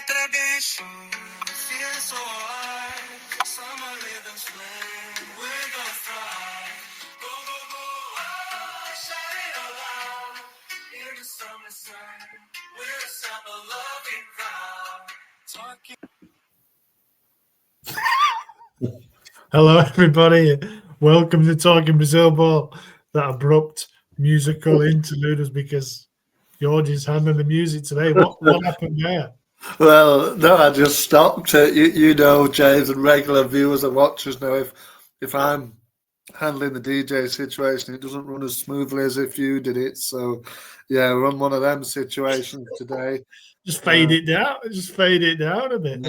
tradition. Feels so alive. Summer rhythms play. We're gonna thrive. Go, go, go. Oh, shout it aloud. Hear the summer sun. We're a summer loving crowd. Talking. Hello, everybody. Welcome to Talking Brazil Ball. That abrupt musical interlude was because George is handling the music today. What happened there? Well, no, I just stopped. You know, James, and regular viewers and watchers know if I'm handling the DJ situation, it doesn't run as smoothly as if you did it. So, yeah, we're on one of them situations today. Just fade it down. Just fade it down a bit. I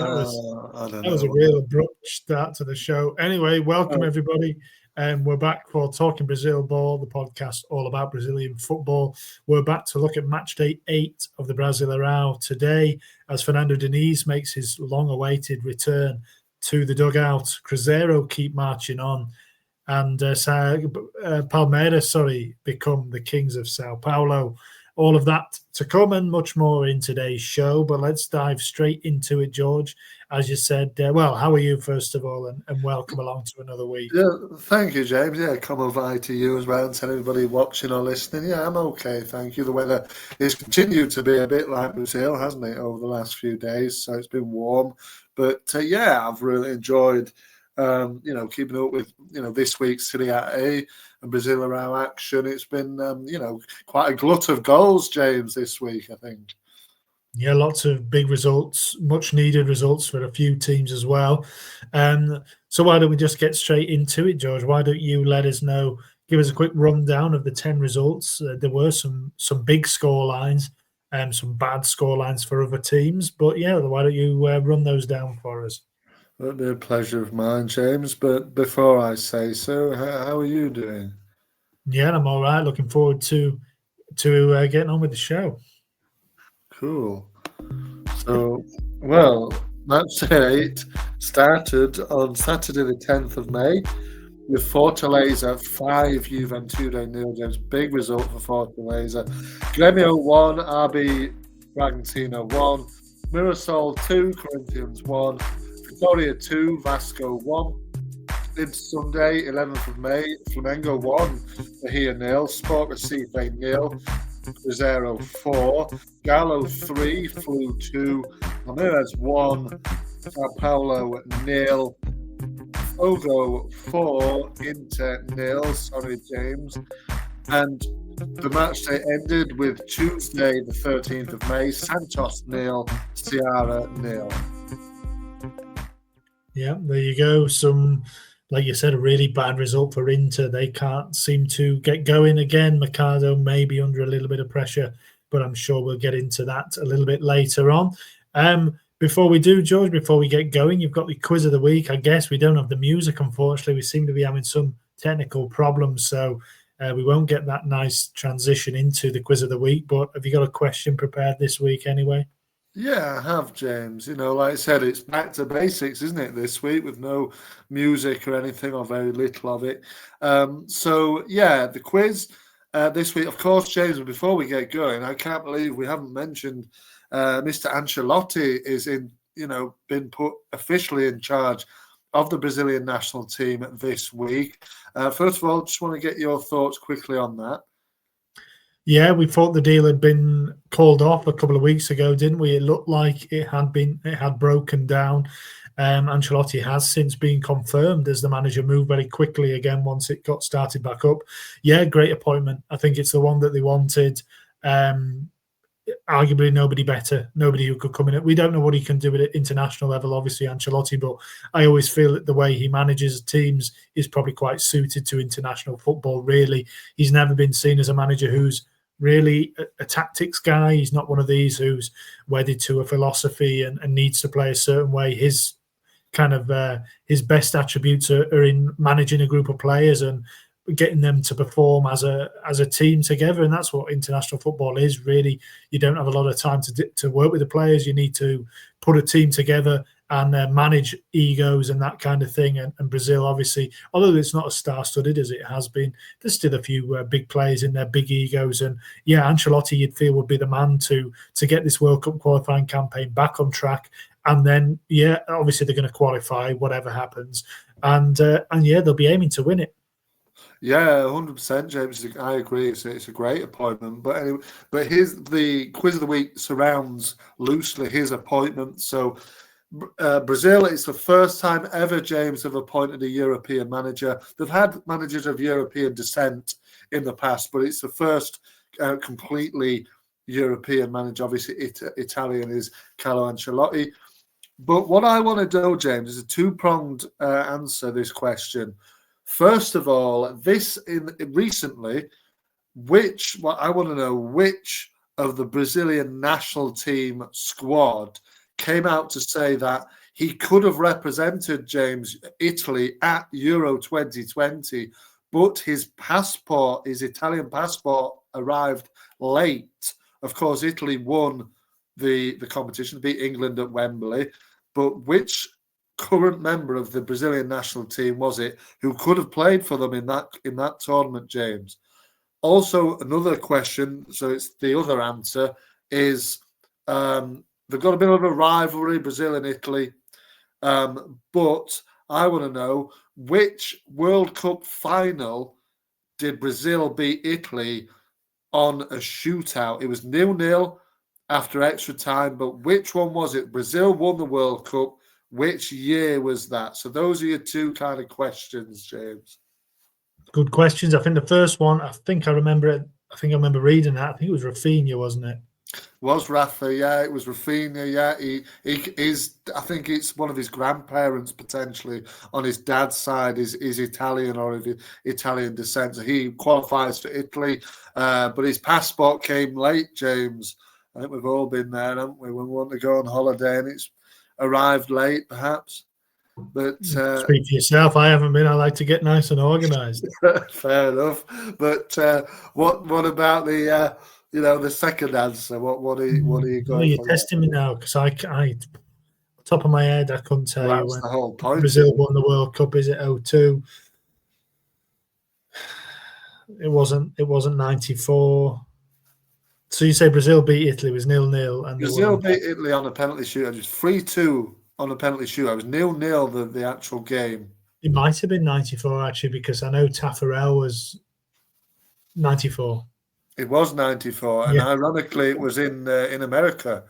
don't That was a real abrupt start to the show. Anyway, welcome everybody. We're back for Talking Brazil Ball, the podcast all about Brazilian football. We're back to look at match day 8 of the Brazilian Serie A today as Fernando Diniz makes his long-awaited return to the dugout. Cruzeiro keep marching on, and Palmeiras, become the kings of Sao Paulo. All of that to come and much more in today's show. But let's dive straight into it, George. As you said, well, how are you, first of all, and welcome along to another week. Yeah, thank you, James. Yeah, come over to you as well and tell everybody watching or listening. Yeah, I'm okay, thank you. The weather has continued to be a bit like Brazil, hasn't it, over the last few days? So it's been warm. But, yeah, I've really enjoyed, keeping up with, this week's Serie A and Brazilian Serie A action. It's been, quite a glut of goals, James, this week, I think. Yeah, lots of big results, much needed results for a few teams as well. So why don't we just get straight into it, George? Why don't you let us know, give us a quick rundown of the 10 results. There were some big score lines and some bad score lines for other teams. But yeah, why don't you run those down for us? It'll be a pleasure of mine, James. But before I say so, how are you doing? Yeah, I'm all right. Looking forward to getting on with the show. Cool. So, well, match 8 started on Saturday the 10th of May with Fortaleza 5, Juventude 0. James, big result for Fortaleza. Grêmio 1, RB Bragantino 1, Mirassol 2, Corinthians 1, Vitoria 2, Vasco 1. Into Sunday, 11th of May, Flamengo 1, Bahia 0, Sport Recife 0, Cruzeiro 4, Galo 3, Flu 2, Palmeiras 1, Sao Paulo 0, Fogo 4, Inter 0, sorry James. And the match day ended with Tuesday the 13th of May, Santos 0, Ceara 0. Yeah, there you go. Some, like you said, a really bad result for Inter. They can't seem to get going again. Mercado may be under a little bit of pressure, but I'm sure we'll get into that a little bit later on. Before we do, George, before we get going, you've got the quiz of the week. I guess we don't have the music, unfortunately. We seem to be having some technical problems, so we won't get that nice transition into the quiz of the week. But have you got a question prepared this week anyway? Yeah, I have, James. Like I said, it's back to basics, isn't it, this week, with no music or anything, or very little of it. So, yeah, the quiz this week, of course, James, before we get going, I can't believe we haven't mentioned Mr. Ancelotti is been put officially in charge of the Brazilian national team this week. First of all, just want to get your thoughts quickly on that. Yeah, we thought the deal had been called off a couple of weeks ago, didn't we? It looked like it had broken down. Ancelotti has since been confirmed as the manager, moved very quickly again once it got started back up. Yeah, great appointment. I think it's the one that they wanted. Arguably nobody better, nobody who could come in. We don't know what he can do at an international level, obviously, Ancelotti, but I always feel that the way he manages teams is probably quite suited to international football, really. He's never been seen as a manager who's really a tactics guy. He's not one of these who's wedded to a philosophy and needs to play a certain way. His his best attributes are in managing a group of players and getting them to perform as a team together, and that's what international football is, really. You don't have a lot of time to work with the players. You need to put a team together and manage egos and that kind of thing. And Brazil, obviously, although it's not as star-studded as it has been, there's still a few big players in there, big egos. And yeah, Ancelotti, you'd feel, would be the man to get this World Cup qualifying campaign back on track. And then, yeah, obviously they're going to qualify, whatever happens. And yeah, they'll be aiming to win it. Yeah, 100%, James. I agree. It's a great appointment. But anyway, here's the quiz of the week surrounds loosely his appointment. So Brazil, it's the first time ever, James, have appointed a European manager. They've had managers of European descent in the past, but it's the first completely European manager. Obviously, Italian is Carlo Ancelotti. But what I want to know, James, is a two-pronged answer this question. First of all, recently, I want to know which of the Brazilian national team squad came out to say that he could have represented James Italy at Euro 2020, but his Italian passport arrived late. Of course, Italy won the competition, beat England at Wembley, but which current member of the Brazilian national team was it who could have played for them in that tournament, James? Also, another question, so it's the other answer, is they've got a bit of a rivalry, Brazil and Italy, but I want to know which World Cup final did Brazil beat Italy on a shootout? It was 0-0 after extra time, but which one was it? Brazil won the World Cup. Which year was that? So those are your two kind of questions, James. Good questions. I think the first one, I remember it. I think I remember reading that. I think it was Rafinha, wasn't it? Was Rafa? Yeah, it was Rafinha. Yeah, he is. I think it's one of his grandparents potentially on his dad's side is Italian or of Italian descent. So he qualifies for Italy, but his passport came late, James. I think we've all been there, haven't we? When we want to go on holiday and it's arrived late, perhaps. But speak for yourself. I haven't been. I like to get nice and organised. Fair enough. But what about the the second answer? What are you going? Well, you're testing me now because I top of my head I couldn't tell you when the whole point. Brazil won the World Cup. Is it 2002? It wasn't 94. So you say Brazil beat Italy, was 0-0, and Brazil beat Italy on a penalty shootout. It was 3-2 on a penalty shootout. It was 0-0 the actual game. It might have been 94 actually, because I know Taffarel was 94. It was 94, and ironically, it was in America.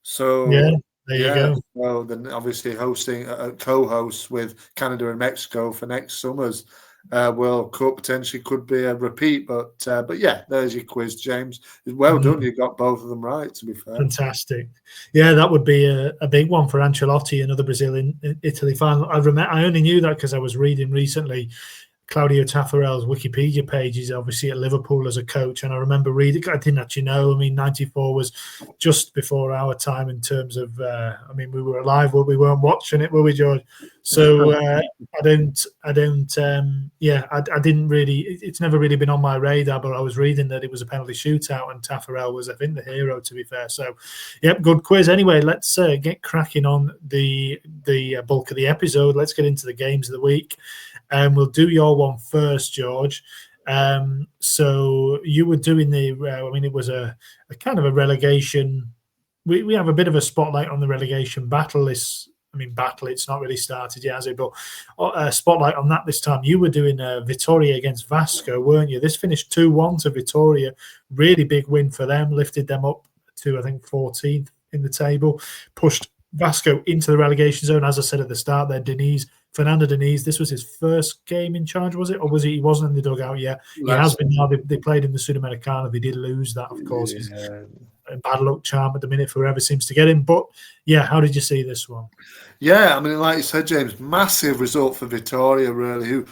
So yeah, there you go. So then, obviously, hosting co-hosts with Canada and Mexico for next summer's World Cup potentially could be a repeat. But yeah, there's your quiz, James. Well done. You got both of them right. To be fair, fantastic. Yeah, that would be a big one for Ancelotti, another Brazil-Italy final. I only knew that because I was reading recently. Claudio Taffarel's Wikipedia page is obviously at Liverpool as a coach, and I remember reading. I didn't actually know. I mean, 94 was just before our time in terms of. I mean, we were alive, but we weren't watching it, were we, George? So I didn't really. It's never really been on my radar, but I was reading that it was a penalty shootout, and Taffarel was, I think, the hero. To be fair, so yep, good quiz. Anyway, let's get cracking on the bulk of the episode. Let's get into the games of the week. We'll do your one first, George. So you were doing it was a kind of a relegation. We have a bit of a spotlight on the relegation battle. It's not really started yet, has it? But a spotlight on that this time. You were doing Vitoria against Vasco, weren't you? This finished 2-1 to Vitoria. Really big win for them. Lifted them up to, I think, 14th in the table. Pushed Vasco into the relegation zone. As I said at the start there, Fernando Diniz, this was his first game in charge, was it? Or was he wasn't in the dugout yet? He has been now. They played in the Sudamericana. They did lose that, of course. Yeah. A bad luck charm at the minute for whoever seems to get him. But, yeah, how did you see this one? Yeah, I mean, like you said, James, massive result for Vitoria, really, who,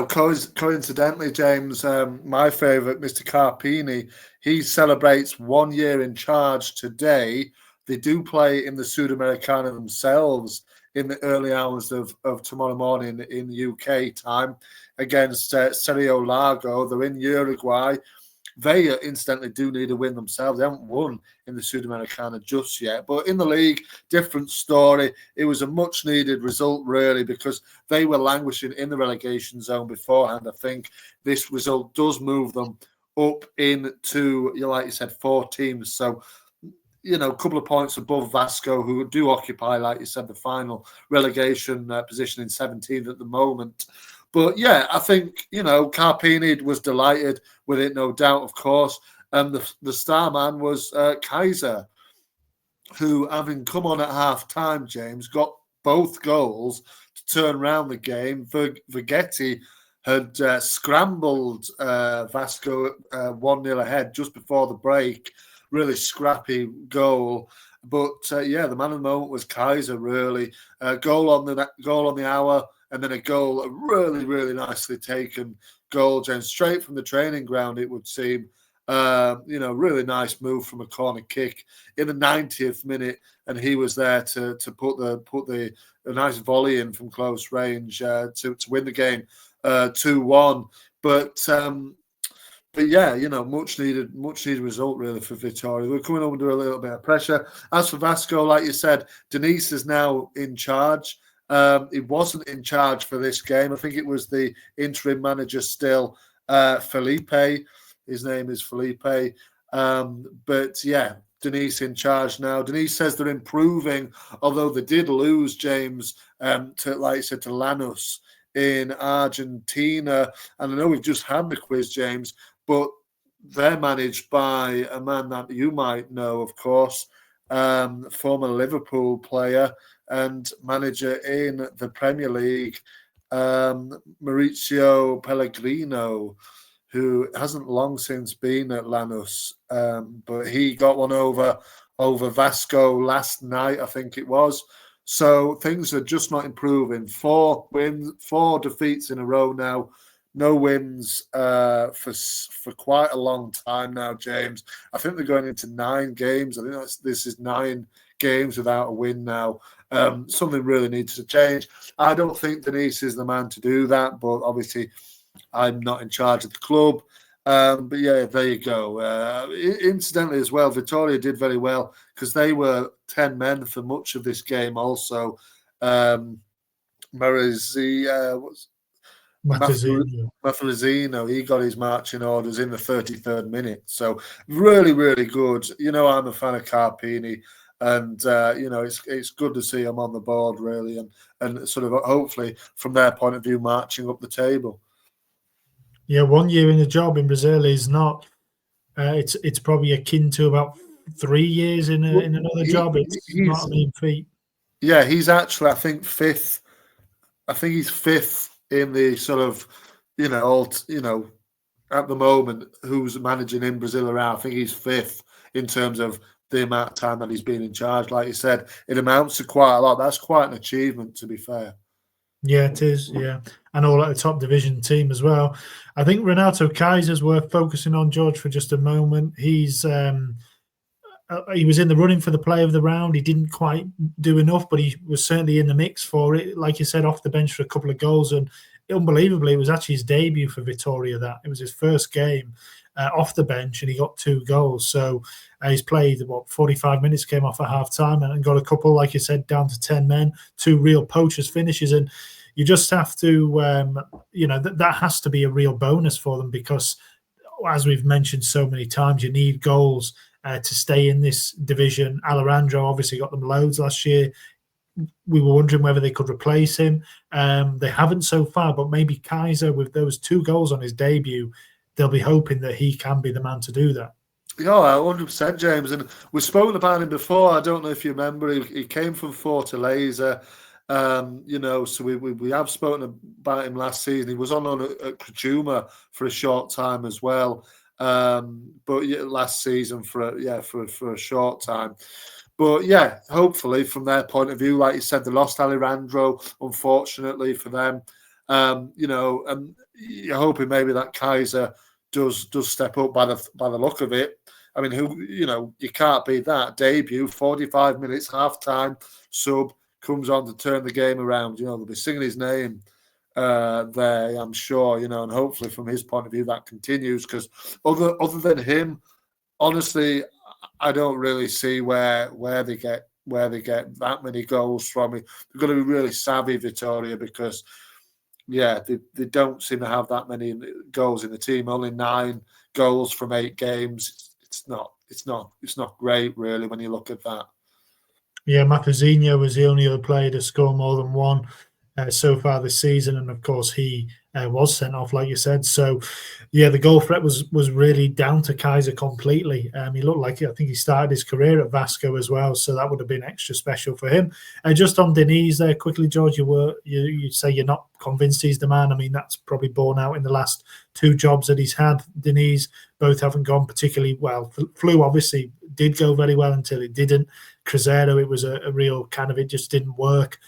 coincidentally, James, my favourite, Mr. Carpini, he celebrates 1 year in charge today. They do play in the Sudamericana themselves in the early hours of tomorrow morning in UK time against Cerro Largo. They're in Uruguay. They incidentally do need a win themselves. They haven't won in the Sudamericana just yet. But in the league, different story. It was a much-needed result, really, because they were languishing in the relegation zone beforehand. I think this result does move them up into, like you said, 4 teams. So, a couple of points above Vasco, who do occupy, like you said, the final relegation position in 17th at the moment. But yeah, I think, Carpini was delighted with it, no doubt, of course. And the star man was Kaiser, who, having come on at half time, James, got both goals to turn around the game. Vergetti had scrambled Vasco 1-0 ahead just before the break. Really scrappy goal. But the man of the moment was Kaiser, really. Goal on the hour, and then a goal, a really, really nicely taken goal, James, straight from the training ground, it would seem. Really nice move from a corner kick in the 90th minute, and he was there to put the nice volley in from close range to win the game 2-1. But yeah, much needed result really for Vitoria. We're coming under a little bit of pressure. As for Vasco, like you said, Denise is now in charge. He wasn't in charge for this game. I think it was the interim manager still, Felipe. His name is Felipe. But yeah, Denise in charge now. Denise says they're improving, although they did lose, James, to Lanús in Argentina. And I know we've just had the quiz, James, but they're managed by a man that you might know, of course, former Liverpool player and manager in the Premier League, Mauricio Pellegrino, who hasn't long since been at Lanús, but he got one over Vasco last night, I think it was. So things are just not improving. 4 defeats in a row now. No wins for quite a long time now, James. I think they're going into 9 games. I think this is 9 games without a win now. Something really needs to change. I don't think Denise is the man to do that, but obviously I'm not in charge of the club. But yeah, there you go. Incidentally as well, Vitoria did very well because they were 10 men for much of this game also. Matherazino, he got his marching orders in the 33rd minute. So really, really good. I'm a fan of Carpini, and it's good to see him on the board, really, and sort of hopefully from their point of view marching up the table. Yeah, 1 year in the job in Brazil is not. It's probably akin to about 3 years in another job. It's not a mean feat. Yeah, he's actually, I think, 5th. I think he's 5th in the sort of, at the moment, who's managing in Brazil around. I think he's 5th in terms of the amount of time that he's been in charge. Like you said, it amounts to quite a lot. That's quite an achievement, to be fair. Yeah, it is. Yeah, and all at a top division team as well. I think Renato Kaiser's worth focusing on, George, for just a moment. He was in the running for the play of the round. He didn't quite do enough, but he was certainly in the mix for it. Like you said, off the bench for a couple of goals, and unbelievably, it was actually his debut for Vitoria. That it was his first game off the bench, and he got 2 goals. So he's played 45 minutes, came off at half time, and got a couple, like you said, down to 10 men, 2 real poachers finishes, and you just have to, that has to be a real bonus for them because, as we've mentioned so many times, you need goals to stay in this division. Alejandro obviously got them loads last year. We were wondering whether they could replace him. They haven't so far, but maybe Kaiser, with those 2 goals on his debut, they'll be hoping that he can be the man to do that. Yeah, 100%, James. And we've spoken about him before. I don't know if you remember. He came from Fortaleza. So we have spoken about him last season. He was on at Criciúma for a short time as well. But yeah, last season for a short time. But yeah, hopefully from their point of view, like you said, they lost Alejandro, unfortunately for them. And you're hoping maybe that Kaiser does step up by the look of it. I mean, you can't beat that debut, 45 minutes, half time, sub, comes on to turn the game around. They'll be singing his name there, I'm sure, and hopefully from his point of view that continues, because other than him, honestly, I don't really see where they get that many goals from. They're going to be really savvy, Vitoria, because they don't seem to have that many goals in the team. Only 9 goals from 8 games. It's not great, really, when you look at that. Yeah, Mapazinho was the only other player to score more than 1 so far this season, and of course he was sent off, like you said. So, yeah, the goal threat was really down to Kaiser completely. He looked like, I think he started his career at Vasco as well, so that would have been extra special for him. Just on Diniz there, quickly, George, you say you're not convinced he's the man. I mean, that's probably borne out in the last 2 jobs that he's had. Diniz, both haven't gone particularly well. Flu obviously did go very well until it didn't. Cruzeiro, it was a real kind of, it just didn't work.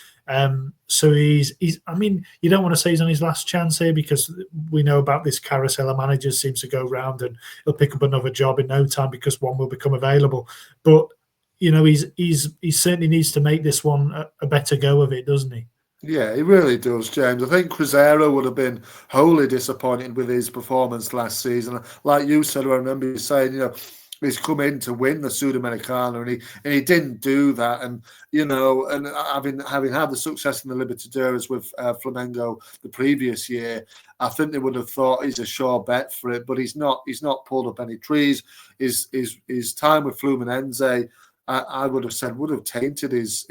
So he's. I mean, you don't want to say he's on his last chance here, because we know about this carousel of managers seems to go round, and he'll pick up another job in no time because one will become available. But he certainly needs to make this one a better go of it, doesn't he? Yeah, he really does, James. I think Cruzeiro would have been wholly disappointed with his performance last season. Like you said, I remember you saying, he's come in to win the Sudamericana, and he didn't do that. And and having had the success in the Libertadores with Flamengo the previous year, I think they would have thought he's a sure bet for it. But he's not pulled up any trees. His time with Fluminense, I would have said, would have tainted his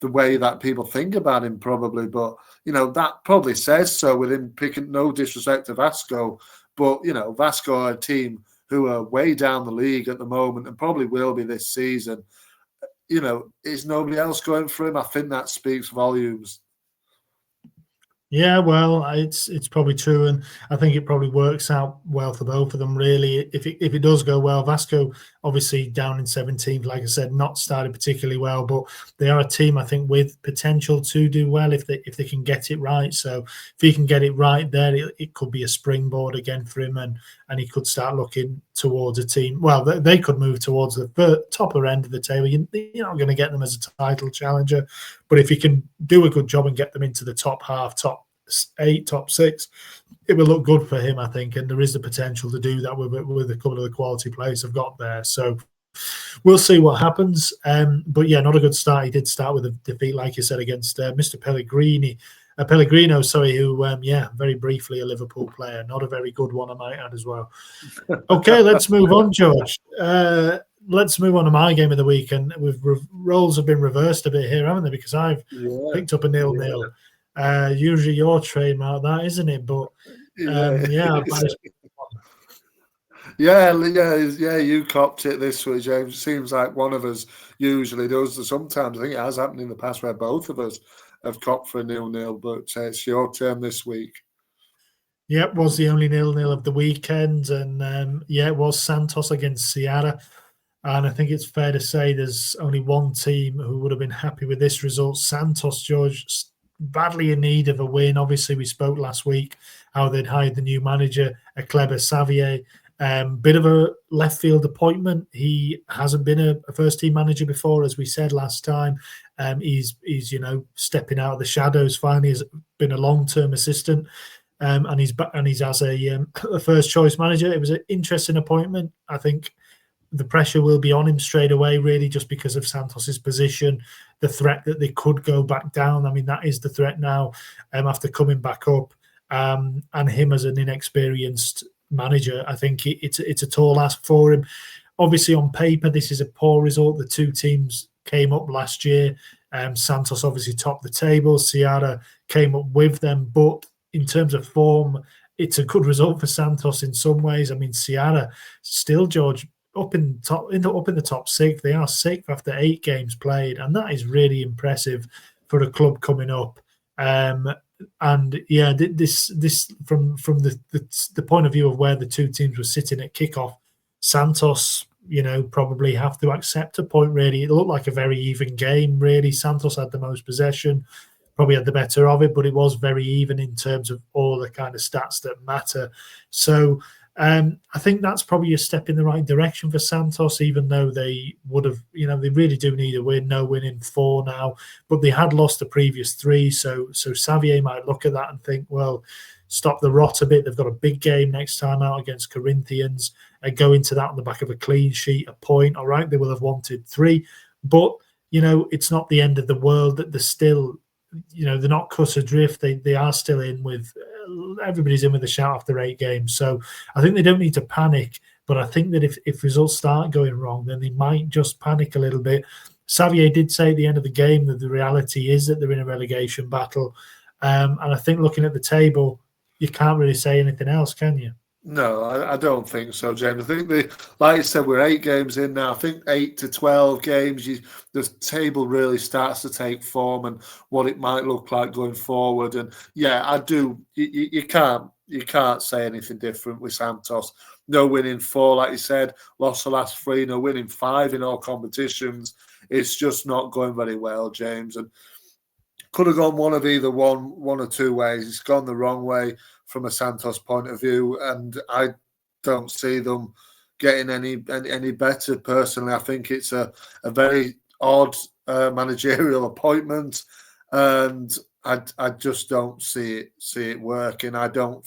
the way that people think about him, probably. But that probably says so with him picking. No disrespect to Vasco, but Vasco are a team who are way down the league at the moment and probably will be this season. Is nobody else going for him? I think that speaks volumes. Yeah, well, it's probably true, and I think it probably works out well for both of them, really. If it does go well, Vasco obviously down in 17th, like I said, not started particularly well, but they are a team, I think, with potential to do well if they can get it right. So if he can get it right there, it could be a springboard again for him, and he could start looking towards a team. Well, they could move towards the topper end of the table. You're not going to get them as a title challenger, but if you can do a good job and get them into the top half, top 8, top 6, it will look good for him, I think, and there is the potential to do that with a couple of the quality players I've got there. So we'll see what happens. But yeah, not a good start. He did start with a defeat, like you said, against Mr. Pellegrino, sorry, who, very briefly a Liverpool player. Not a very good one, I might add as well. Okay, let's move on, George. Let's move on to my game of the week, and roles have been reversed a bit here, haven't they? Because I've picked up a 0-0. Usually your trademark, that, isn't it? But you copped it this week, James. It seems like one of us usually does. Sometimes I think it has happened in the past where both of us have copped for a 0-0, but it's your turn this week. Yep, was the only 0-0 of the weekend, and it was Santos against Ceara. And I think it's fair to say there's only one team who would have been happy with this result. Santos, George, badly in need of a win. Obviously, we spoke last week how they'd hired the new manager, a clever Xavier. Bit of a left field appointment. He hasn't been a first team manager before, as we said last time. He's stepping out of the shadows. Finally, has been a long-term assistant, and he's as a first choice manager. It was an interesting appointment. I think the pressure will be on him straight away, really, just because of Santos's position, the threat that they could go back down. I mean, that is the threat now after coming back up, and him as an inexperienced manager. I think it's a tall ask for him. Obviously, on paper, this is a poor result. The two teams came up last year. Santos obviously topped the table. Ceara came up with them, but in terms of form, it's a good result for Santos in some ways. I mean, Ceara still, George, up in the top 6. They are 6th after 8 games played, and that is really impressive for a club coming up. And yeah, this from the point of view of where the two teams were sitting at kickoff, Santos, probably have to accept a point. Really, it looked like a very even game. Really, Santos had the most possession, probably had the better of it, but it was very even in terms of all the kind of stats that matter. So I think that's probably a step in the right direction for Santos, even though they would have, they really do need a win. No win in 4 now, but they had lost the previous 3. So Xavier might look at that and think, well, stop the rot a bit. They've got a big game next time out against Corinthians and go into that on the back of a clean sheet, a point. All right, they will have wanted 3, but it's not the end of the world. That they're still, they're not cut adrift. They are still in with. Everybody's in with a shout after 8 games. So I think they don't need to panic, but I think that if results start going wrong, then they might just panic a little bit. Xavier did say at the end of the game that the reality is that they're in a relegation battle. And I think looking at the table, you can't really say anything else, can you? No, I don't think so, James. I think like you said, we're 8 games in now. I think 8 to 12 games, the table really starts to take form and what it might look like going forward. And yeah, I do. You can't say anything different with Santos. No winning 4, like you said, lost the last 3. No winning 5 in all competitions. It's just not going very well, James. And could have gone one of either one or 2 ways. It's gone the wrong way from a Santos point of view, and I don't see them getting any better. Personally, I think it's a very odd managerial appointment, and I just don't see it working. I don't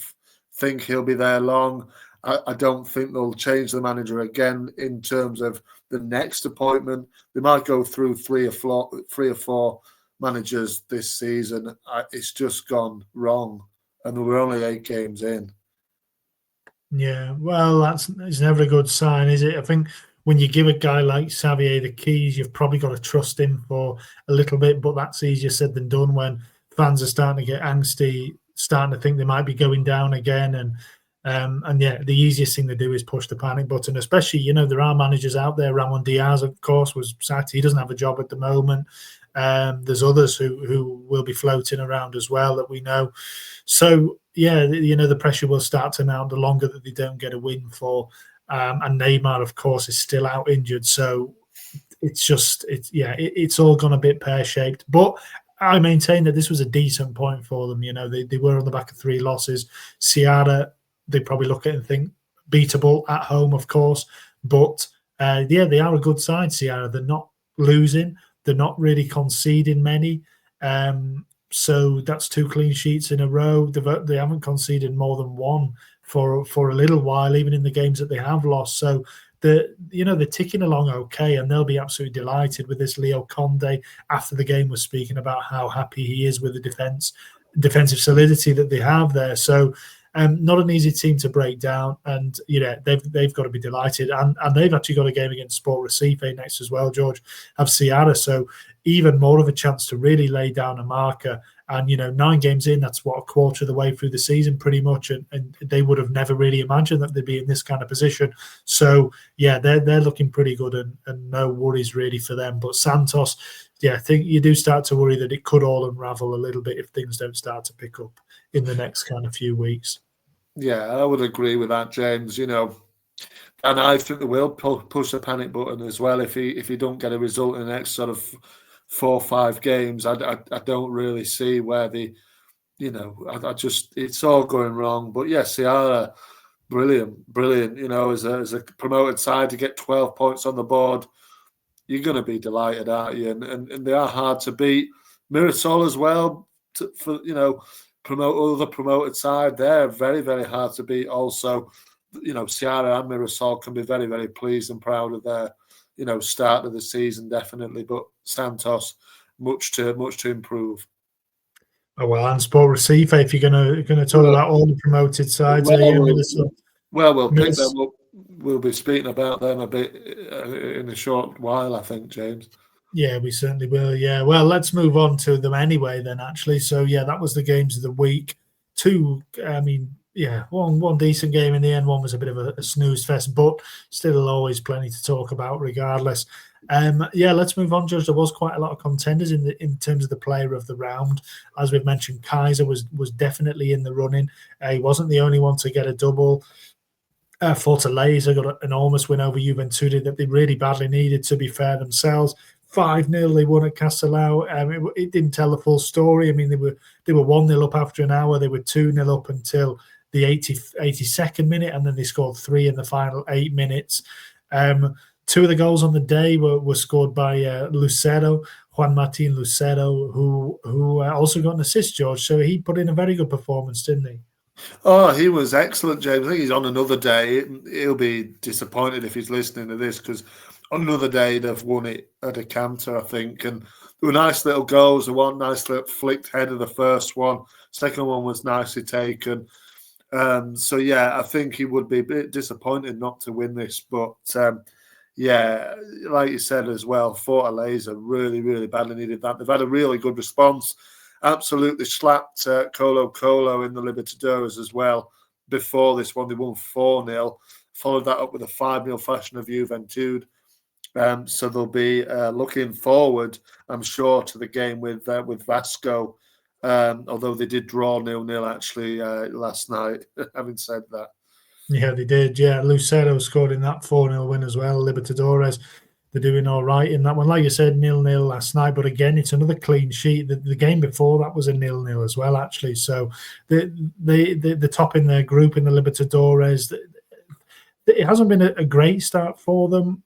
think he'll be there long. I don't think they'll change the manager again in terms of the next appointment. They might go through 3 or 4 managers this season. It's just gone wrong, and we're only 8 games in. Yeah, well, it's never a good sign, is it? I think when you give a guy like Xavier the keys, you've probably got to trust him for a little bit, but that's easier said than done when fans are starting to get angsty, starting to think they might be going down again. And yeah, the easiest thing to do is push the panic button, especially, there are managers out there. Ramon Diaz, of course, was sacked. He doesn't have a job at the moment. There's others who will be floating around as well that we know. So, yeah, the pressure will start to mount the longer that they don't get a win for. And Neymar, of course, is still out injured. So it's all gone a bit pear-shaped. But I maintain that this was a decent point for them. They were on the back of 3 losses. Ceara, they probably look at it and think beatable at home, of course. But, they are a good side, Ceara. They're not losing. They're not really conceding many. So that's 2 clean sheets in a row. They haven't conceded more than 1 for a little while, even in the games that they have lost. So they're ticking along okay, and they'll be absolutely delighted with this. Leo Conde, after the game, was speaking about how happy he is with the defensive solidity that they have there. So not an easy team to break down, and they've got to be delighted. And they've actually got a game against Sport Recife next as well, George, have Ceara. So even more of a chance to really lay down a marker. And 9 games in, that's a quarter of the way through the season, pretty much. And they would have never really imagined that they'd be in this kind of position. So yeah, they're looking pretty good, and no worries really for them. But Santos, I think you do start to worry that it could all unravel a little bit if things don't start to pick up in the next kind of few weeks. Yeah, I would agree with that, James. And I think they will push the panic button as well if he don't get a result in the next sort of 4 or 5 games. I don't really see where it's all going wrong. But yeah, Ceara, brilliant. As a promoted side to get 12 points on the board, you're going to be delighted, aren't you? And they are hard to beat. Mirasol as well, other promoted side, they're very, very hard to beat also. Ceara and Mirasol can be very, very pleased and proud of their, start of the season, definitely. But Santos, much to improve. Oh, well, and Sport Recife, if you're going to talk about all the promoted sides, we'll pick them up. We'll be speaking about them a bit in a short while, I think, James. Yeah, we certainly will. Yeah, well, let's move on to them anyway then, actually. So, yeah, that was the games of the week. 2, one decent game in the end. One was a bit of a snooze fest, but still always plenty to talk about regardless. Let's move on, Judge. There was quite a lot of contenders in terms of the player of the round. As we've mentioned, Kaiser was definitely in the running. He wasn't the only one to get a double. Fortaleza got an enormous win over Juventude that they really badly needed, to be fair themselves. 5-0 they won at Castelao. It didn't tell the full story. I mean, they were 1-0 up after an hour. They were 2-0 up until the 82nd minute, and then they scored 3 in the final 8 minutes. 2 of the goals on the day were scored by Lucero, Juan Martin Lucero, who also got an assist, George. So he put in a very good performance, didn't he? Oh, he was excellent, James. I think he's on another day. He'll be disappointed if he's listening to this, because on another day they've won it at a canter, I think. And there were nice little goals. There was one nice little flicked head of the first one. Second one was nicely taken. So, yeah, I think he would be a bit disappointed not to win this. But, yeah, like you said as well, Fortaleza really, really badly needed that. They've had a really good response. Absolutely slapped Colo in the Libertadores as well. Before this one, they won 4-0. Followed that up with a 5-0 fashion of Juventud. So they'll be looking forward, I'm sure, to the game with Vasco. Although they did draw 0-0 actually last night. Having said that, yeah, they did. Yeah, Lucero scored in that 4-0 win as well. Libertadores, they're doing all right in that one. Like you said, 0-0 last night, but again, it's another clean sheet. The game before that was a 0-0 as well, actually. So the top in their group in the Libertadores. It hasn't been a great start for them,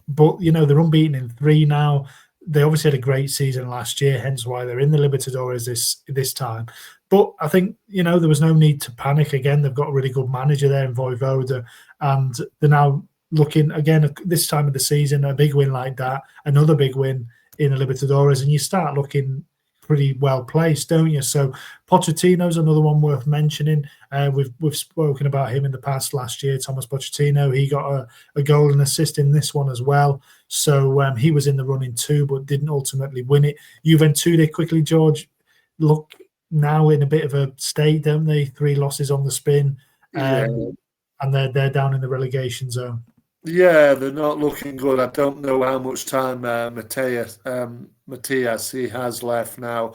but they're unbeaten in 3 now. They obviously had a great season last year, hence why they're in the Libertadores this time. But I think, there was no need to panic again. They've got a really good manager there in Voivoda, and they're now looking, again, this time of the season, a big win like that, another big win in the Libertadores, and you start looking pretty well placed, don't you? So Pochettino's another one worth mentioning. We've spoken about him in the past last year, Thomas Pochettino. He got a goal and assist in this one as well. So he was in the running too, but didn't ultimately win it. Juventud, quickly, George, look now in a bit of a state, don't they? 3 losses on the spin, and they're down in the relegation zone. Yeah, they're not looking good. I don't know how much time Matias he has left now.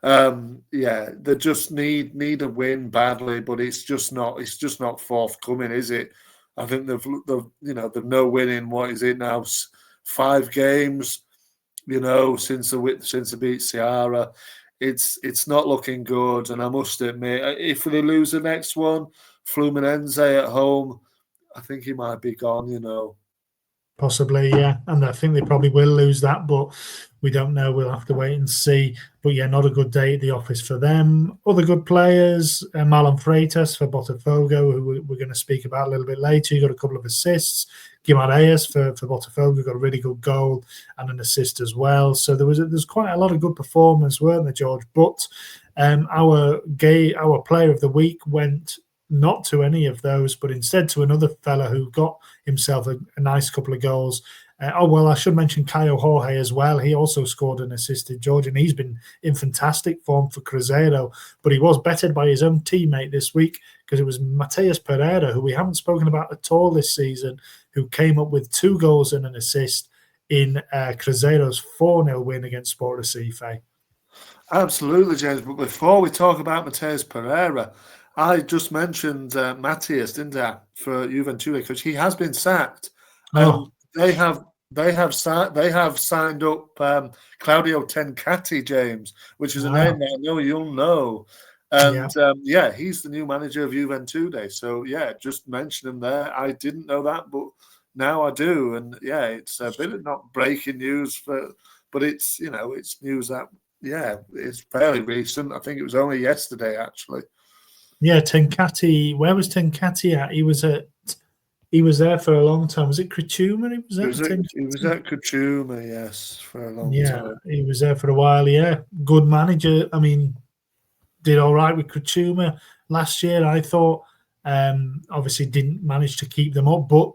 Yeah, they just need a win badly, but it's just not forthcoming, is it? I think they've no winning. What is it now? 5 games, since they beat Ceara. It's not looking good, and I must admit, if they lose the next one, Fluminense at home, I think he might be gone, Possibly, yeah. And I think they probably will lose that, but we don't know. We'll have to wait and see. But yeah, not a good day at the office for them. Other good players, Marlon Freitas for Botafogo, who we're going to speak about a little bit later. He got a couple of assists. Guimaraes for Botafogo got a really good goal and an assist as well. So there's quite a lot of good performance, weren't there, George? But our player of the week went not to any of those, but instead to another fella who got himself a nice couple of goals. I should mention Caio Jorge as well. He also scored and assisted, George, and he's been in fantastic form for Cruzeiro. But he was bettered by his own teammate this week, because it was Mateus Pereira, who we haven't spoken about at all this season, who came up with 2 goals and an assist in Cruzeiro's 4-0 win against Sport Recife. Absolutely, James. But before we talk about Mateus Pereira, I just mentioned Matthias, didn't I, for Juventud, because he has been sacked. They have signed up Claudio Tencati, James, which is a name that I know you'll know. And he's the new manager of Juventud. So just mention him there. I didn't know that, but now I do. And it's a bit of not breaking news, but it's it's news that it's fairly recent. I think it was only yesterday, actually. Yeah, Tencati. Where was Tencati at? He was there for a long time. Was it Criciúma? He was at Criciúma, yes, for a long time. Yeah, he was there for a while. Yeah, good manager. I mean, did all right with Criciúma last year, I thought. Obviously, didn't manage to keep them up, but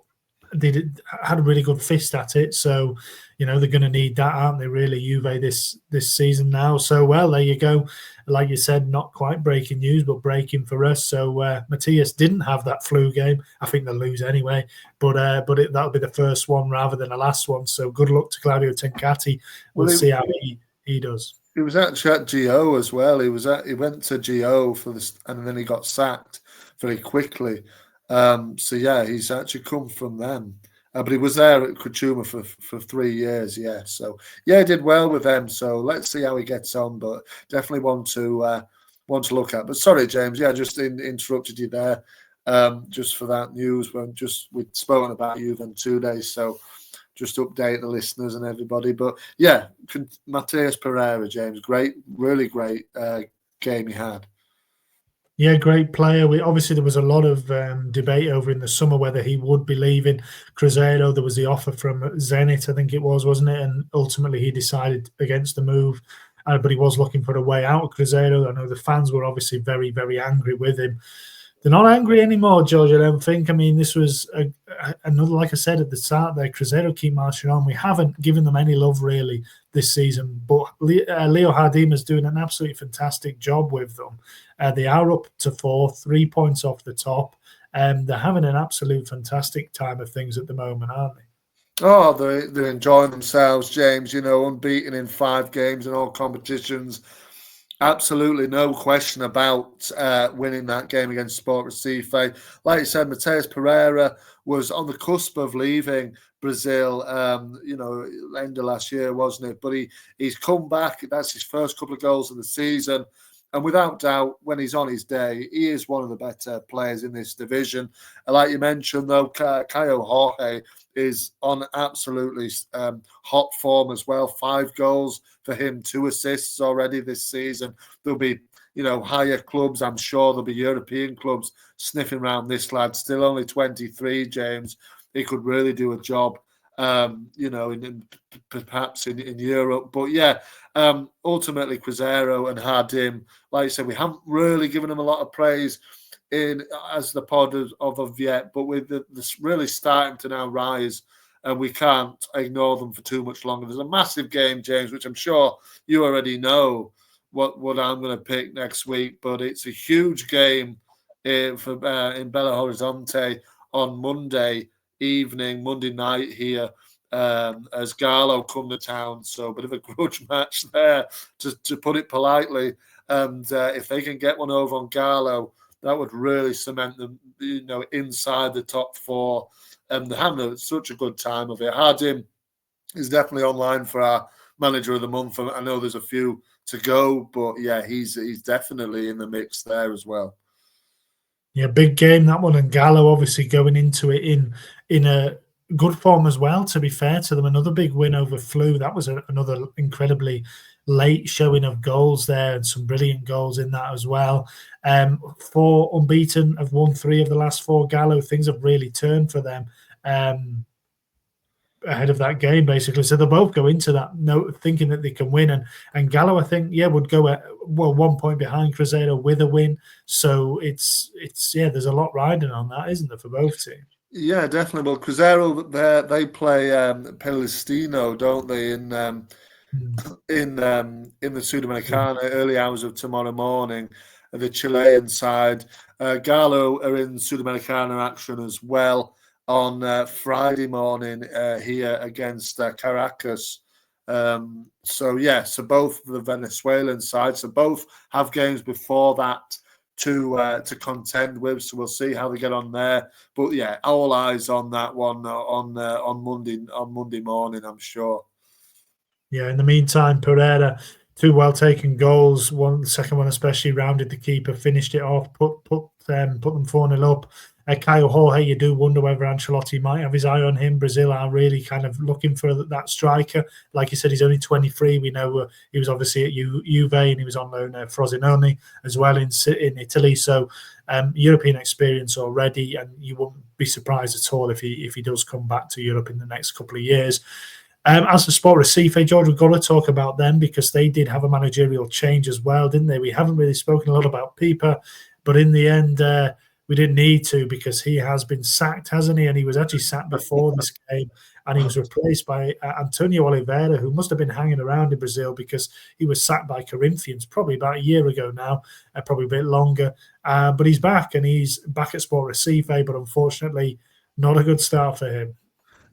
they had a really good fist at it. So, they're going to need that, aren't they, really, Juve this season now. So, well, there you go. Like you said, not quite breaking news, but breaking for us. So, Matthias didn't have that flu game. I think they'll lose anyway. But that'll be the first one rather than the last one. So, good luck to Claudio Tencati. We'll see how he does. He was actually at GO as well. He went to GO for this, and then he got sacked very quickly. He's actually come from them. But he was there at Criciúma for 3 years, So, he did well with them. So, let's see how he gets on. But definitely want to one to look at. But sorry, James, yeah, just interrupted you there. Just for that news, we'd spoken about Juve 2 days, so just to update the listeners and everybody. But yeah, Mateus Pereira, James, great, really great game he had. Yeah, great player. Obviously there was a lot of debate over in the summer whether he would be leaving Cruzeiro. There was the offer from Zenit, I think it was, wasn't it? And ultimately he decided against the move. But he was looking for a way out of Cruzeiro. I know the fans were obviously very, very angry with him. They're not angry anymore, George, I don't think. I mean, this was another, like I said at the start there, Cruzeiro keep marching on. We haven't given them any love, really, this season. But Leo Hardim is doing an absolutely fantastic job with them. They are up to 4, 3 points off the top. They're having an absolute fantastic time of things at the moment, aren't they? Oh, they're enjoying themselves, James. Unbeaten in 5 games in all competitions. Absolutely no question about winning that game against Sport Recife. Like you said, Mateus Pereira was on the cusp of leaving Brazil, end of last year, wasn't it? But he's come back. That's his first couple of goals of the season. And without doubt, when he's on his day, he is one of the better players in this division. And like you mentioned, though, Caio Jorge is on absolutely hot form as well. 5 goals for him, 2 assists already this season. There'll be, higher clubs. I'm sure there'll be European clubs sniffing around this lad. Still only 23, James. He could really do a job, perhaps in Europe. But yeah, ultimately Cruzeiro and Hardim, like I said, we haven't really given him a lot of praise as the pod of yet, but with this really starting to now rise, and we can't ignore them for too much longer. There's a massive game, James, which I'm sure you already know what I'm going to pick next week, but it's a huge game in Belo Horizonte on Monday night here, as Galo come to town. So a bit of a grudge match there, to put it politely. And if they can get one over on Galo, that would really cement them, inside the top 4. And they're having such a good time of it. Hardim is definitely online for our manager of the month. I know there's a few to go, but yeah, he's definitely in the mix there as well. Yeah, big game, that one. And Gallo obviously going into it in a good form as well, to be fair to them. Another big win over Flu. That was another incredibly late showing of goals there, and some brilliant goals in that as well. 4 unbeaten, have won 3 of the last 4 Gallo. Things have really turned for them ahead of that game, basically. So they'll both go into that note thinking that they can win. And Gallo, I think, would go at 1 point behind Cruzeiro with a win. So it's there's a lot riding on that, isn't there, for both teams? Yeah, definitely. Well, Cruzeiro, they play Palestino, don't they, in the Sudamericana, early hours of tomorrow morning, the Chilean side. Galo are in Sudamericana action as well on Friday morning here against Caracas. So both the Venezuelan sides, so both have games before that to contend with. So we'll see how they get on there. But yeah, all eyes on that one on Monday morning, I'm sure. Yeah, in the meantime, Pereira, 2 well-taken goals. The second one especially rounded the keeper, finished it off, put them 4-0 up. Caio Jorge, you do wonder whether Ancelotti might have his eye on him. Brazil are really kind of looking for that striker. Like you said, he's only 23. We know he was obviously at Juve, and he was on loan at Frosinone as well in Italy. So European experience already, and you wouldn't be surprised at all if he does come back to Europe in the next couple of years. As for Sport Recife, George, we've got to talk about them because they did have a managerial change as well, didn't they? We haven't really spoken a lot about Pipa, but in the end, we didn't need to because he has been sacked, hasn't he? And he was actually sacked before this game, and he was replaced by Antonio Oliveira, who must have been hanging around in Brazil because he was sacked by Corinthians probably about a year ago now, probably a bit longer. But he's back, and he's back at Sport Recife, but unfortunately, not a good start for him.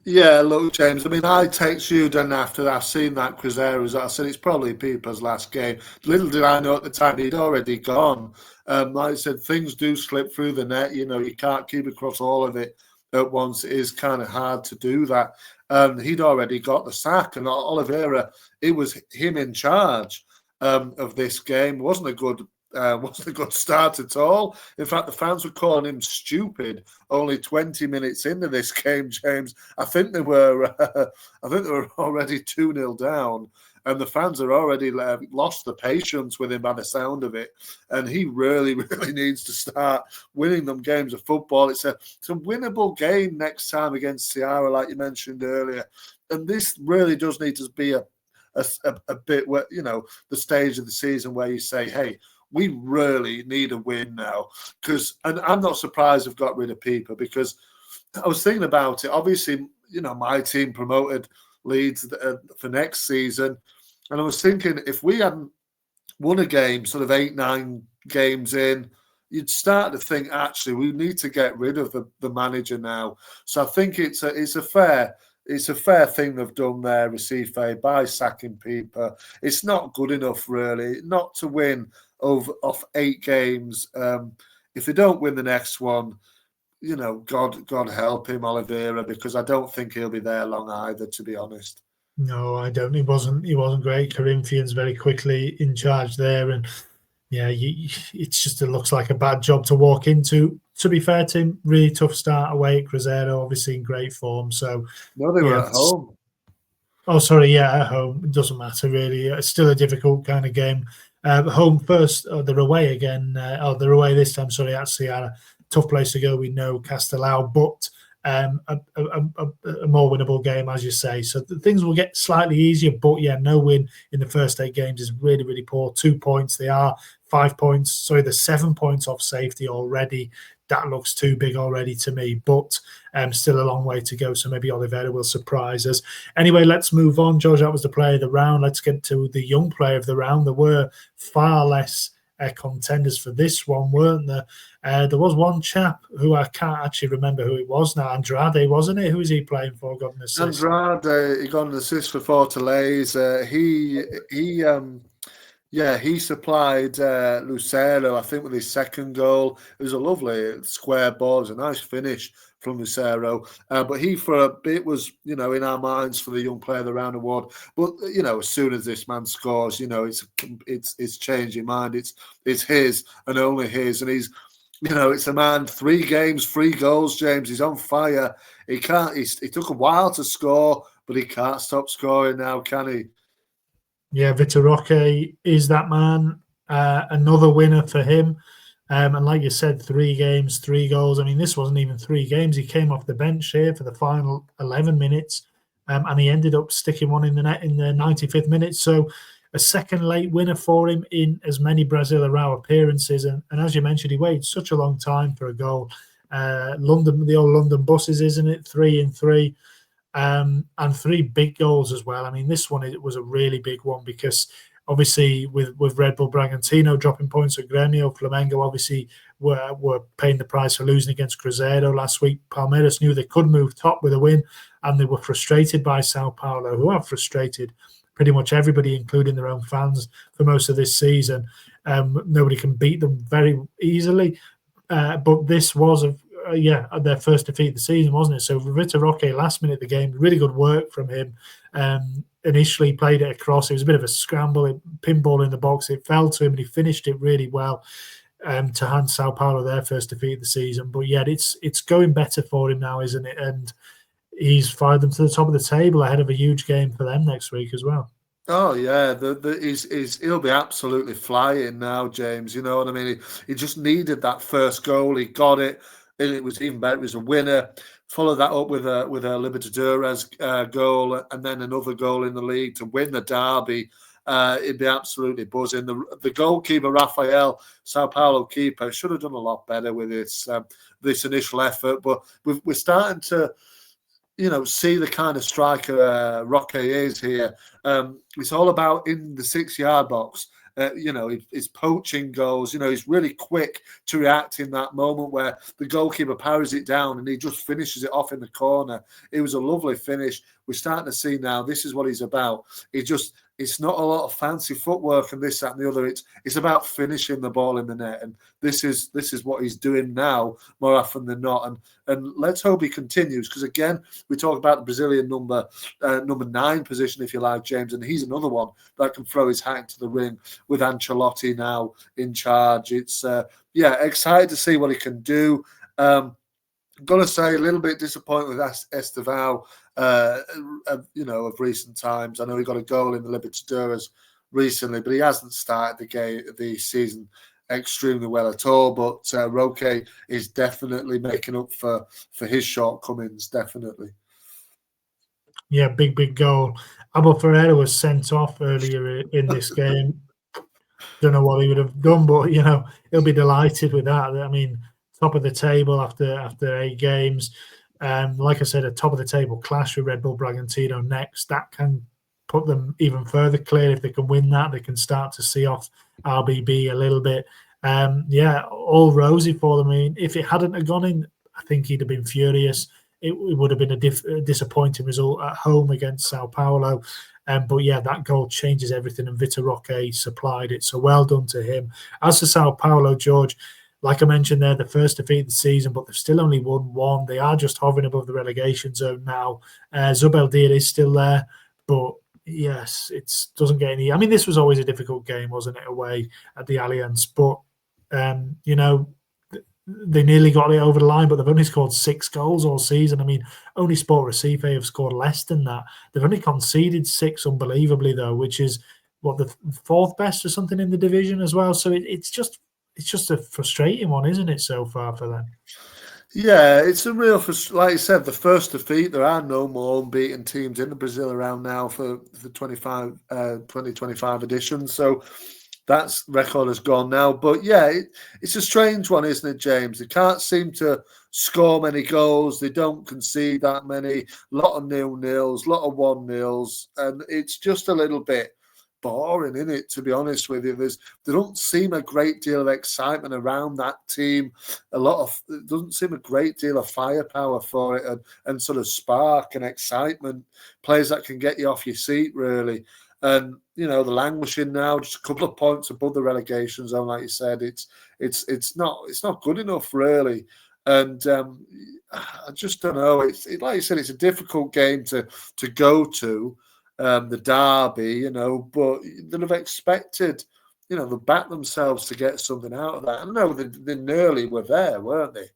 Yeah, look, James, I mean, I text you then after I've seen that Cruzeiro, I said it's probably Pipa's last game. Little did I know at the time he'd already gone. Like I said, things do slip through the net. You can't keep across all of it at once. It is kind of hard to do that. He'd already got the sack, and Oliveira, it was him in charge of this game. It wasn't a good wasn't a good start at all. In fact, the fans were calling him stupid only 20 minutes into this game, James. I think they were already 2-0 down, and the fans are already lost the patience with him by the sound of it. And he really, really needs to start winning them games of football. It's a winnable game next time against Ceara, like you mentioned earlier. And this really does need to be a bit where, the stage of the season where you say, hey, we really need a win now. And I'm not surprised they've got rid of Pieper, because I was thinking about it. Obviously, my team promoted Leeds for next season. And I was thinking, if we hadn't won a game sort of 8-9 games in, you'd start to think, actually, we need to get rid of the manager now. So I think it's a fair thing they've done there, Recife, by sacking Pieper. It's not good enough, really, not to win off 8 games. If they don't win the next one, God help him, Oliveira, because I don't think he'll be there long either, to be honest. No, I don't. He wasn't great. Corinthians very quickly in charge there, and yeah, it looks like a bad job to walk into. To be fair to him, really tough start away at Cruzeiro, obviously in great form. So no, they were at home. Oh, sorry, yeah, at home. It doesn't matter really. It's still a difficult kind of game. Home first, they're away again. They're away this time. Sorry, at Ceara. Tough place to go. We know Castelao, but a more winnable game, as you say. So things will get slightly easier. But yeah, no win in the first 8 games is really, really poor. 2 points. They are 5 points. Sorry, they're 7 points off safety already. That looks too big already to me, but still a long way to go. So maybe Oliveira will surprise us. Anyway, let's move on. George, that was the player of the round. Let's get to the young player of the round. There were far less contenders for this one, weren't there? There was one chap who I can't actually remember who it was now. Andrade, wasn't it? Who is he playing for? Got an assist. Andrade, he got an assist for Fortaleza. He supplied Lucero, I think, with his second goal. It was a lovely square ball. It was a nice finish from Lucero. But he, for a bit, was, in our minds for the Young Player of the Round award. But, as soon as this man scores, it's changed your mind. It's his and only his. And he's, it's a man, 3 games, 3 goals, James. He's on fire. He took a while to score, but he can't stop scoring now, can he? Yeah, Vitoria is that man. Another winner for him. And like you said, 3 games, 3 goals. I mean, this wasn't even 3 games. He came off the bench here for the final 11 minutes, and he ended up sticking one in the net in the 95th minute. So a second late winner for him in as many Brazilian Serie A appearances. And as you mentioned, he waited such a long time for a goal. The old London buses, isn't it? 3 and 3. And 3 big goals as well. I mean, this one, it was a really big one because obviously with Red Bull Bragantino dropping points at Grêmio, Flamengo obviously were paying the price for losing against Cruzeiro last week. Palmeiras knew they could move top with a win, and they were frustrated by Sao Paulo, who have frustrated pretty much everybody, including their own fans, for most of this season. Nobody can beat them very easily, but this was their first defeat of the season, wasn't it? So Vitoria, last minute of the game, really good work from him. Initially played it across. It was a bit of a scramble, pinball in the box. It fell to him and he finished it really well to hand Sao Paulo their first defeat of the season. But yeah, it's going better for him now, isn't it? And he's fired them to the top of the table ahead of a huge game for them next week as well. Oh yeah, he'll be absolutely flying now, James. You know what I mean? He just needed that first goal. He got it. It was even better. It was a winner. Follow that up with a Libertadores goal and then another goal in the league to win the derby. It'd be absolutely buzzing. The goalkeeper, Rafael, Sao Paulo keeper, should have done a lot better with this initial effort. But we're starting to, see the kind of striker Roque is here. It's all about in the 6-yard box. He's poaching goals. He's really quick to react in that moment where the goalkeeper parries it down and he just finishes it off in the corner. It was a lovely finish. we're starting to see now this is what he's about. It's not a lot of fancy footwork and this, that, and the other. It's about finishing the ball in the net, and this is what he's doing now more often than not. And let's hope he continues, because again, we talk about the Brazilian number 9 position, if you like, James, and he's another one that can throw his hat into the ring with Ancelotti now in charge. It's excited to see what he can do. I'm going to say a little bit disappointed with Estevao, of recent times. I know he got a goal in the Libertadores recently, but he hasn't started the season extremely well at all. But Roque is definitely making up for his shortcomings, definitely. Yeah, big goal. Abel Ferreira was sent off earlier in this game. Don't know what he would have done, but he'll be delighted with that. I mean, top of the table after 8 games. Like I said, a top of the table clash with Red Bull Bragantino next. That can put them even further clear. If they can win that, they can start to see off RBB a little bit. All rosy for them. I mean, if it hadn't have gone in, I think he'd have been furious. It would have been a disappointing result at home against Sao Paulo. But that goal changes everything, and Vitoria supplied it. So well done to him. As for Sao Paulo, George, like I mentioned, they're the first defeat of the season, but they've still only won 1. They are just hovering above the relegation zone now. Zubeldia is still there, but yes, it doesn't get any. I mean, this was always a difficult game, wasn't it, away at the Allianz? But they nearly got it over the line, but they've only scored 6 goals all season. I mean, only Sport Recife have scored less than that. They've only conceded 6, unbelievably, though, which is, the 4th best or something in the division as well. So it's just a frustrating one, isn't it, so far for them? Yeah, it's a real, like you said, the first defeat. There are no more unbeaten teams in the Brazil around now for the 2025 edition. So that record has gone now. But it's a strange one, isn't it, James? They can't seem to score many goals. They don't concede that many. A lot of 0-0s, a lot of 1-0s. And it's just a little bit boring, isn't it, to be honest with you? There don't seem a great deal of excitement around that team. There doesn't seem a great deal of firepower for it and sort of spark and excitement. Players that can get you off your seat, really. And the languishing now, just a couple of points above the relegation zone, like you said, it's not good enough, really. And I just don't know. It's like you said, it's a difficult game to go to, the derby, but they'd have expected, they backed themselves to get something out of that. I know they nearly were there, weren't they?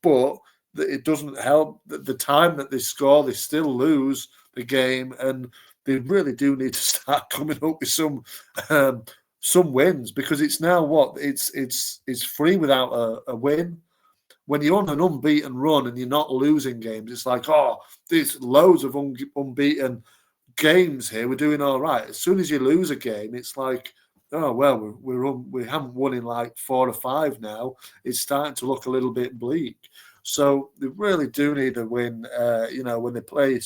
But it doesn't help. The time that they score, they still lose the game, and they really do need to start coming up with some wins, because it's now it's free without a win. When you're on an unbeaten run and you're not losing games, it's like, there's loads of unbeaten games here. We're doing all right. As soon as you lose a game, it's like, oh well, we haven't won in like 4 or 5 now. It's starting to look a little bit bleak. So they really do need a win. When they play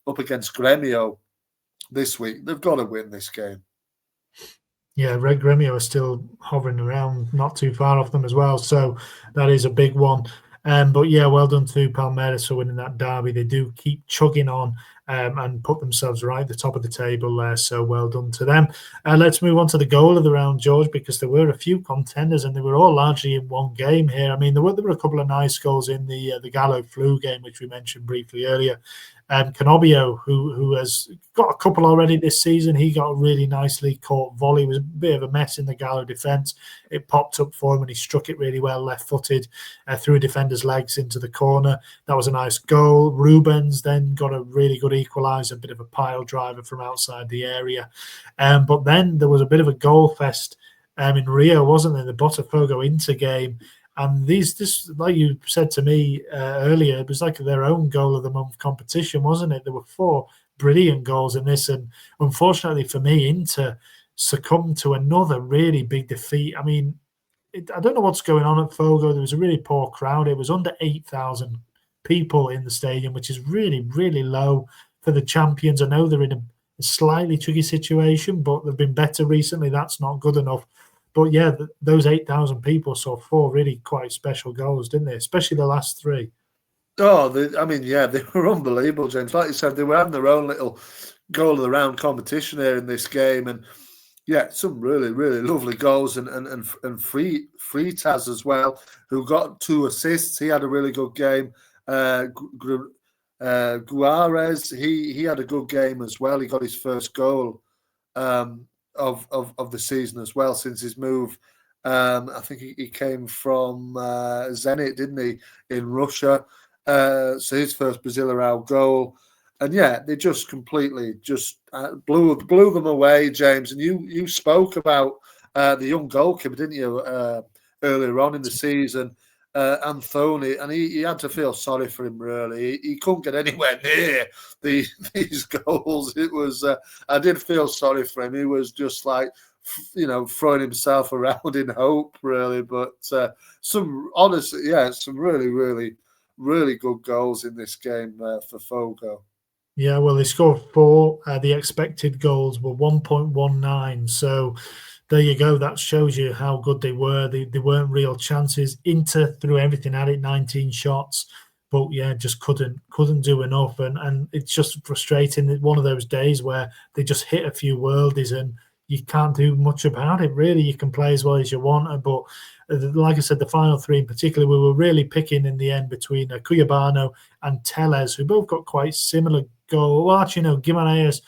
up against Grêmio this week, they've got to win this game. Yeah, Red Grêmio are still hovering around, not too far off them as well. So that is a big one. But well done to Palmeiras for winning that derby. They do keep chugging on and put themselves right at the top of the table there. So well done to them. Let's move on to the goal of the round, George, because there were a few contenders and they were all largely in one game here. I mean, there were a couple of nice goals in the Gallo Flu game, which we mentioned briefly earlier. Canobio, who has got a couple already this season, he got a really nicely caught volley. It was a bit of a mess in the Gallo defence. It popped up for him and he struck it really well, left-footed, through a defender's legs into the corner. That was a nice goal. Rubens then got a really good equaliser, a bit of a pile driver from outside the area. But then there was a bit of a goal fest in Rio, wasn't there? The Botafogo Inter game. And this, like you said to me earlier, it was like their own goal of the month competition, wasn't it? There were 4 brilliant goals in this. And unfortunately for me, Inter succumbed to another really big defeat. I mean, I don't know what's going on at Fogo. There was a really poor crowd. It was under 8,000 people in the stadium, which is really, really low for the champions. I know they're in a slightly tricky situation, but they've been better recently. That's not good enough. But those 8,000 people saw 4 really quite special goals, didn't they? Especially the last 3. Oh, they were unbelievable, James. Like you said, they were having their own little goal of the round competition here in this game, and yeah, some really, really lovely goals and free Taz as well, who got 2 assists. He had a really good game. Guarez, he had a good game as well. He got his first goal of the season as well since his move. I think he came from Zenit, didn't he, in Russia? So his first Brazilian goal. And yeah, they just completely blew them away, James. And you spoke about the young goalkeeper, didn't you, earlier on in the season, Anthony, and he had to feel sorry for him. Really, he couldn't get anywhere near these goals. It was I did feel sorry for him. He was just like throwing himself around in hope, really. But some really, really, really good goals in this game for Fogo. Yeah, well, they scored 4. The expected goals were 1.19. So there you go. That shows you how good they were. They weren't real chances. Inter threw everything at it, 19 shots, but yeah, just couldn't do enough. And it's just frustrating. One of those days where they just hit a few worldies and you can't do much about it. Really, you can play as well as you want, but like I said, the final 3 in particular, we were really picking in the end between Cuyabano and Tellez, who both got quite similar goal. Well, actually, no, Guimarães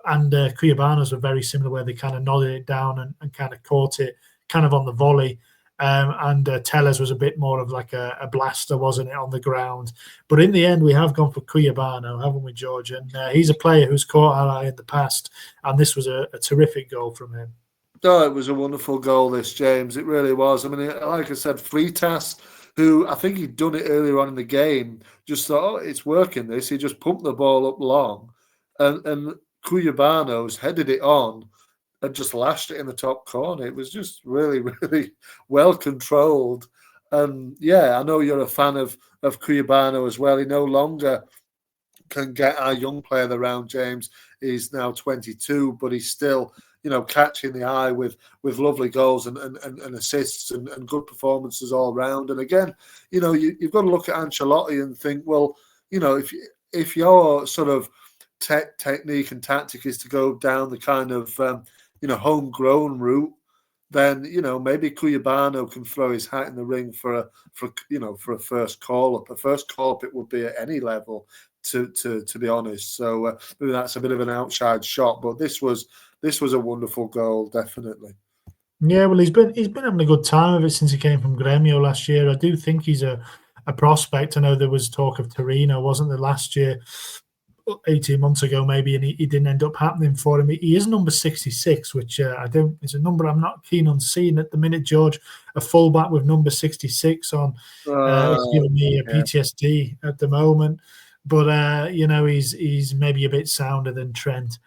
and Cuyabanos were very similar, where they kind of nodded it down and kind of caught it kind of on the volley. And Tellez was a bit more of like a blaster, wasn't it, on the ground? But in the end, we have gone for Cuyabano, haven't we, George? And he's a player who's caught our eye in the past, and this was a terrific goal from him. Oh, it was a wonderful goal, this, James. It really was. I mean, like I said, Freitas, who I think he'd done it earlier on in the game, just thought, it's working, this. He just pumped the ball up long, and Cuyabanos headed it on and just lashed it in the top corner. It was just really, really well controlled. And yeah, I know you're a fan of Cuyabano as well. He no longer can get our young player around, James. He's now 22, but he's still catching the eye with lovely goals and assists and good performances all round. And again, you've got to look at Ancelotti and think, well, if your sort of technique and tactic is to go down the kind of homegrown route, then maybe Cuyabano can throw his hat in the ring for a first call up. A first call up it would be at any level, to be honest. So maybe that's a bit of an outside shot, but this was a wonderful goal, definitely. Yeah, well, he's been having a good time of it since he came from Gremio last year. I do think he's a prospect. I know there was talk of Torino, wasn't there, last year, 18 months ago maybe, and he didn't end up happening for him. He is number 66, which it's a number I'm not keen on seeing at the minute, George. A fullback with number 66 on, it's giving me a PTSD at the moment. But he's maybe a bit sounder than Trent,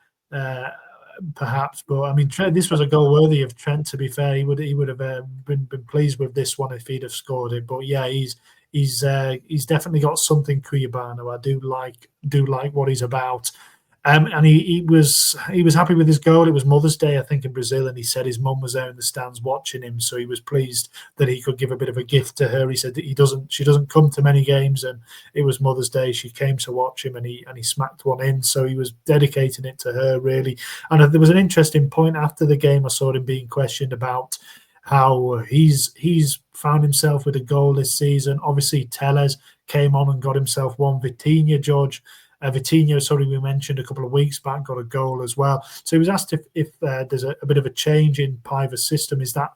perhaps. But I mean, this was a goal worthy of Trent. To be fair, he would have been pleased with this one if he'd have scored it. But yeah, he's definitely got something, Cuyabano. I do like what he's about. And he was happy with his goal. It was Mother's Day, I think, in Brazil, and he said his mum was there in the stands watching him, so he was pleased that he could give a bit of a gift to her. He said that she doesn't come to many games, and it was Mother's Day. She came to watch him, and he smacked one in. So he was dedicating it to her, really. And there was an interesting point after the game. I saw him being questioned about how he's found himself with a goal this season. Obviously, Tellez came on and got himself one. Vitinha, George. Vitinha, we mentioned a couple of weeks back, got a goal as well. So he was asked if there's a bit of a change in Paiva's system. Is that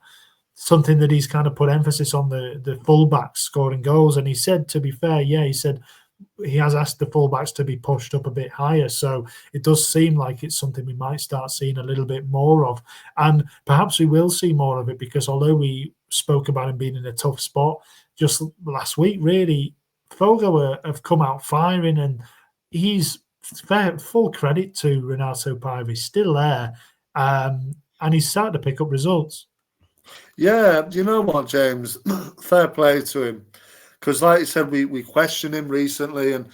something that he's kind of put emphasis on, the fullbacks scoring goals? And he said, to be fair, yeah, he said he has asked the fullbacks to be pushed up a bit higher. So it does seem like it's something we might start seeing a little bit more of. And perhaps we will see more of it, because although we spoke about him being in a tough spot just last week, really, Fogo have come out firing, and he's full credit to Renato Paiva. He's still there, and he's starting to pick up results. Yeah, you know what, James? Fair play to him. Because like you said, we questioned him recently, and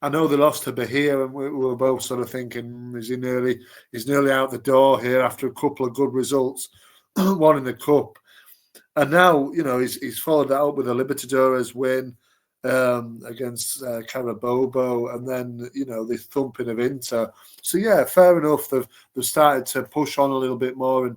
I know they lost to Bahia, and we were both sort of thinking, he's nearly out the door here after a couple of good results, one in the Cup. And now, he's followed that up with a Libertadores win. against Carabobo, and then the thumping of Inter. So yeah, fair enough. They've started to push on a little bit more, and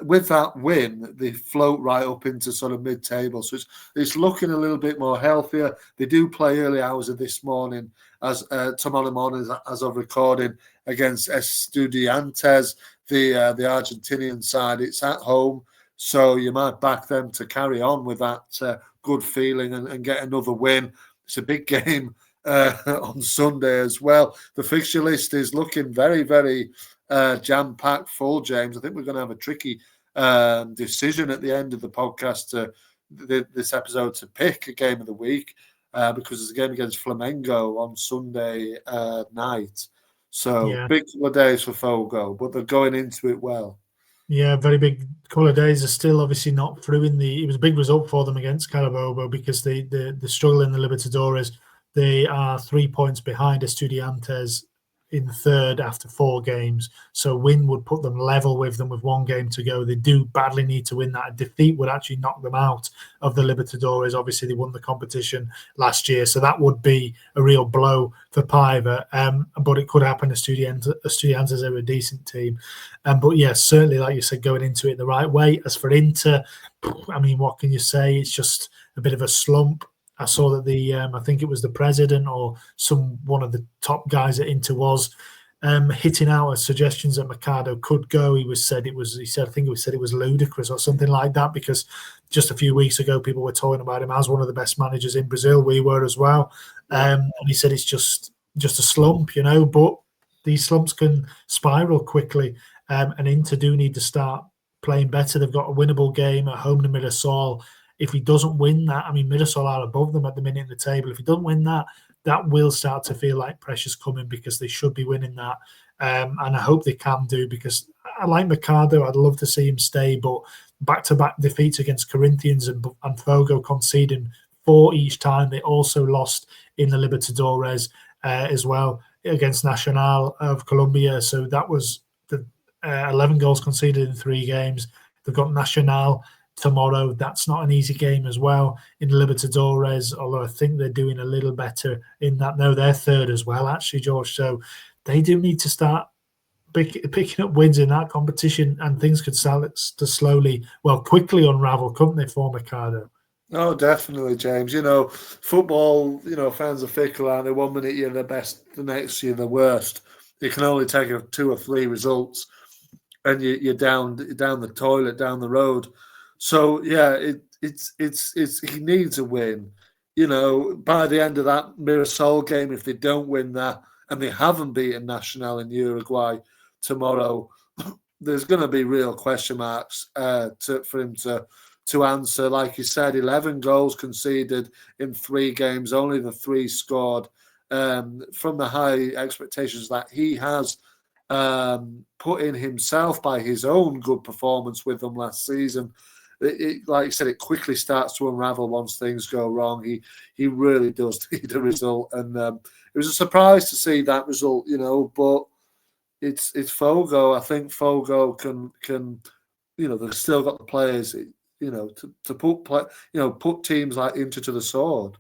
with that win, they float right up into sort of mid-table. So it's looking a little bit more healthier. They do play early hours of this morning, as tomorrow morning, as of recording, against Estudiantes, the Argentinian side. It's at home, so you might back them to carry on with that good feeling and get another win. It's a big game on Sunday as well. The fixture list is looking very, very jam-packed full, James. I think we're going to have a tricky decision at the end of the podcast, this episode, to pick a game of the week, because there's a game against Flamengo on Sunday night. So big couple of days for Fogo, but they're going into it well. Yeah, very big couple of days. Are still obviously not through it was a big result for them against Carabobo, because they struggle in the Libertadores. They are 3 points behind Estudiantes in third after 4 games. So win would put them level with them with 1 game to go. They do badly need to win that. A defeat would actually knock them out of the Libertadores. Obviously, they won the competition last year, so that would be a real blow for Paiva. But it could happen. Estudiantes are a decent team. But yes, certainly, like you said, going into it the right way. As for Inter, I mean, what can you say? It's just a bit of a slump. I saw that I think it was the president or one of the top guys at Inter was hitting out suggestions that Mercado could go. I think it was ludicrous or something like that, because just a few weeks ago people were talking about him as one of the best managers in Brazil. We were as well, and he said it's just a slump, But these slumps can spiral quickly, and Inter do need to start playing better. They've got a winnable game at home to Mirassol. If he doesn't win that, I mean, Mirassol are above them at the minute in the table. If he doesn't win that, that will start to feel like pressure's coming, because they should be winning that. And I hope they can do, because I like Mercado. I'd love to see him stay, but back-to-back defeats against Corinthians and Fogo conceding 4 each time. They also lost in the Libertadores as well against Nacional of Colombia. So that was the 11 goals conceded in 3 games. They've got Nacional tomorrow. That's not an easy game as well in Libertadores, although I think they're doing a little better in that. No, they're third as well, actually, George. So they do need to start picking up wins in that competition, and things could start to quickly unravel, couldn't they, for Mercado? Oh, definitely, James. Football, fans are fickle, aren't they? 1 minute you're the best, the next you're the worst. You can only take 2 or 3 results, and you're down the toilet, down the road. So yeah, it's he needs a win. By the end of that Mirassol game, if they don't win that, and they haven't beaten Nacional in Uruguay tomorrow, there's going to be real question marks for him to answer. Like you said, 11 goals conceded in 3 games, only the 3 scored. From the high expectations that he has put in himself by his own good performance with them last season. Like you said, it quickly starts to unravel once things go wrong. He really does need a result, and it was a surprise to see that result, But it's Fogo. I think Fogo can they've still got the players, to put teams like Inter to the sword.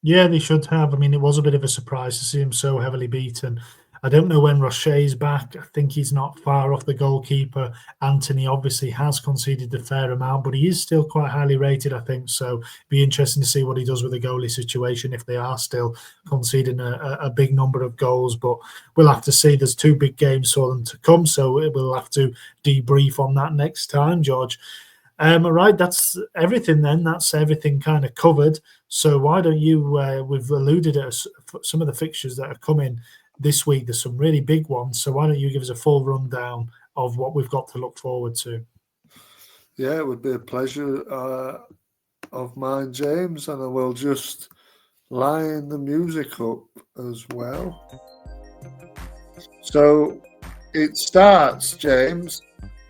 Yeah, they should have. I mean, it was a bit of a surprise to see him so heavily beaten. I don't know when Rochet's back. I think he's not far off the goalkeeper. Anthony obviously has conceded a fair amount, but he is still quite highly rated, I think. So it'd be interesting to see what he does with the goalie situation if they are still conceding a big number of goals. But we'll have to see. There's 2 big games for them to come, so we'll have to debrief on that next time, George. All right, that's everything then. That's everything kind of covered. So why don't you, we've alluded at some of the fixtures that are coming this week. There's some really big ones. So why don't you give us a full rundown of what we've got to look forward to? Yeah, it would be a pleasure of mine, James. And I will just line the music up as well. So it starts, James,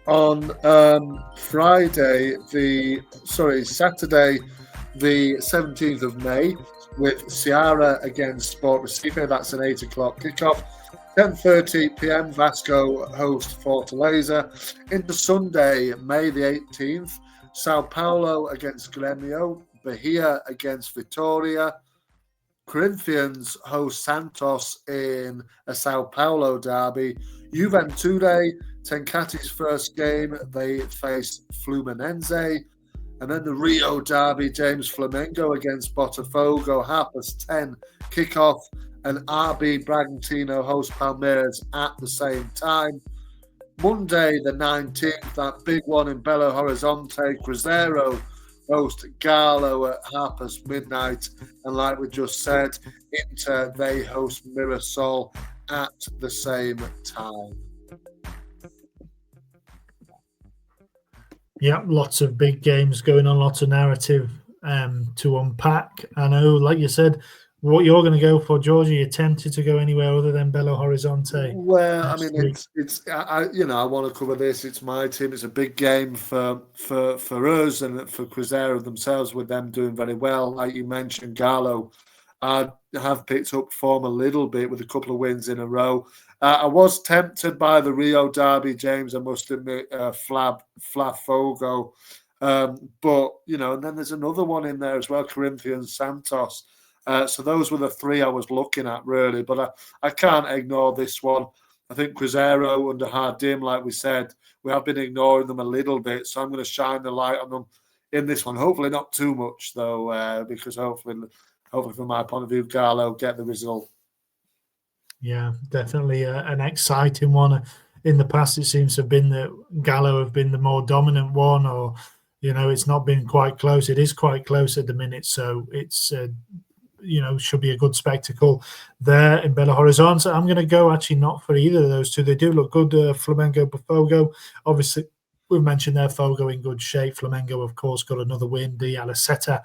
on Saturday, the 17th of May, with Ceara against Sport Recife. That's an 8 o'clock kickoff. 10:30 p.m. Vasco host Fortaleza. Into Sunday, May the 18th, Sao Paulo against Grêmio, Bahia against Vitoria. Corinthians host Santos in a Sao Paulo derby. Juventude, Tencati's first game, they face Fluminense. And then the Rio derby, James, Flamengo against Botafogo, 10:30 kickoff. And RB Bragantino host Palmeiras at the same time. Monday, the 19th, that big one in Belo Horizonte, Cruzeiro host Galo at midnight. And like we just said, Inter, they host Mirassol at the same time. Yeah, lots of big games going on, lots of narrative to unpack. I know, like you said, what you're going to go for, George, are you tempted to go anywhere other than Belo Horizonte? Well, I mean, I want to cover this. It's my team. It's a big game for us and for Cruzeiro themselves, with them doing very well. Like you mentioned, Galo, I have picked up form a little bit with a couple of wins in a row. I was tempted by the Rio derby, James, I must admit, Flafogo. But, and then there's another one in there as well, Corinthians, Santos. So those were the three I was looking at, really. But I can't ignore this one. I think Cruzeiro under Hardim, like we said, we have been ignoring them a little bit. So I'm going to shine the light on them in this one. Hopefully not too much, though, because hopefully from my point of view, Galo get the result. Yeah, definitely an exciting one. In the past, it seems to have been that Gallo have been the more dominant one, or, it's not been quite close. It is quite close at the minute, so it's should be a good spectacle there in Belo Horizonte. I'm going to go actually not for either of those two. They do look good. Flamengo, Botafogo. Obviously, we've mentioned there Fogo in good shape. Flamengo, of course, got another win. De Aliceta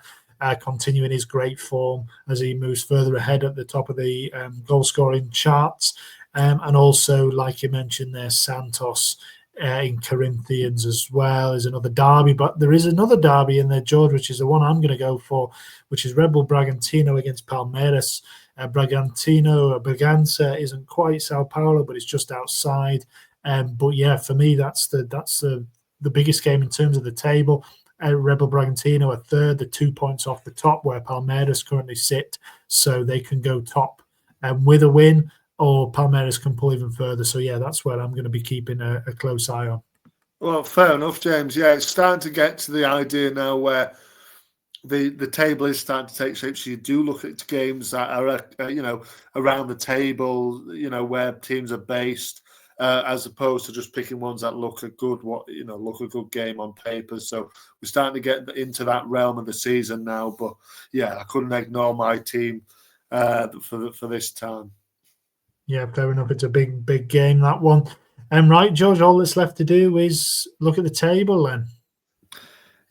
continuing his great form as he moves further ahead at the top of the goal-scoring charts. And also, like you mentioned there, Santos in Corinthians as well is another derby. But there is another derby in there, George, which is the one I'm going to go for, which is Red Bull Bragantino against Palmeiras. Bragança isn't quite Sao Paulo, but it's just outside. But yeah, for me, that's the biggest game in terms of the table. Red Bull Bragantino are third, the 2 points off the top where Palmeiras currently sit, so they can go top with a win, or Palmeiras can pull even further. So yeah, that's where I'm going to be keeping a close eye on. Well, fair enough, James. Yeah, it's starting to get to the idea now where the table is starting to take shape. So you do look at games that are around the table, where teams are based, as opposed to just picking ones that look a good game on paper. So we're starting to get into that realm of the season now. But yeah, I couldn't ignore my team for this time. Yeah, fair enough. It's a big game, that one. Right, George, all that's left to do is look at the table then.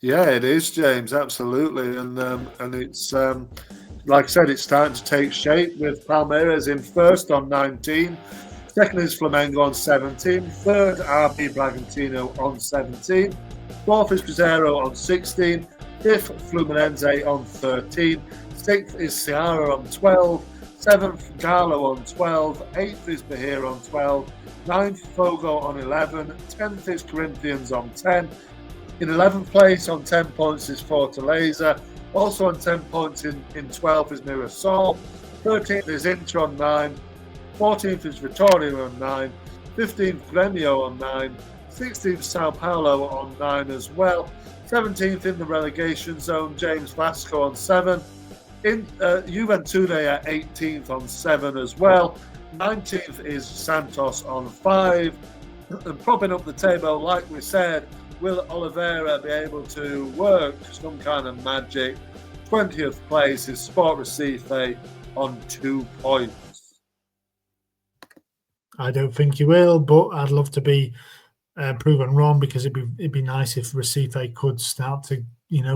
Yeah, it is, James, absolutely. And it's, like I said, it's starting to take shape with Palmeiras in first on 19. Second is Flamengo on 17. Third, RB Bragantino on 17. Fourth is Cruzeiro on 16. Fifth, Fluminense on 13. Sixth is Ceara on 12. Seventh, Galo on 12. Eighth is Bahia on 12. Ninth, Fogo on 11. 10th is Corinthians on 10. In 11th place on 10 points is Fortaleza. Also on 10 points in 12th is Mirassol. 13th is Inter on 9. 14th is Vitoria on 9. 15th, Grêmio on 9. 16th, Sao Paulo on 9 as well. 17th in the relegation zone, James Vasco on 7. Juventude at 18th on 7 as well. 19th is Santos on 5. And propping up the table, like we said, will Oliveira be able to work some kind of magic? 20th place is Sport Recife on 2 points. I don't think he will, but I'd love to be proven wrong, because it'd be nice if Recife could start to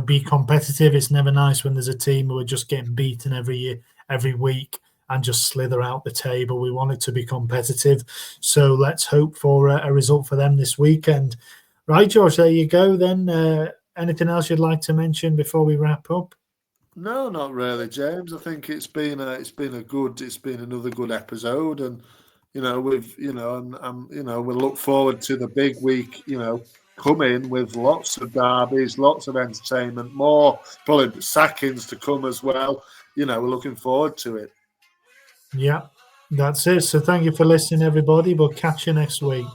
be competitive. It's never nice when there's a team who are just getting beaten every week and just slither out the table. We want it to be competitive, so let's hope for a result for them this weekend. Right, George, there you go then. Anything else you'd like to mention before we wrap up? No, not really, James. I think it's been another good episode, and we'll look forward to the big week, coming with lots of derbies, lots of entertainment, more probably sackings to come as well. We're looking forward to it. Yeah, that's it. So thank you for listening, everybody. We'll catch you next week.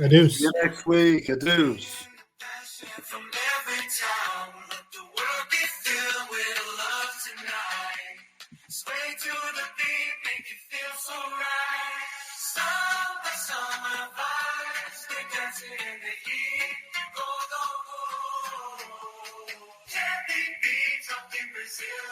Adios. See you next week. Adios. From every town, let the world be filled with love tonight. Sway to the beat, make you feel so right. Summer, summer vibes, we're dancing in the heat. Go, go, go. Can't be beat up in Brazil,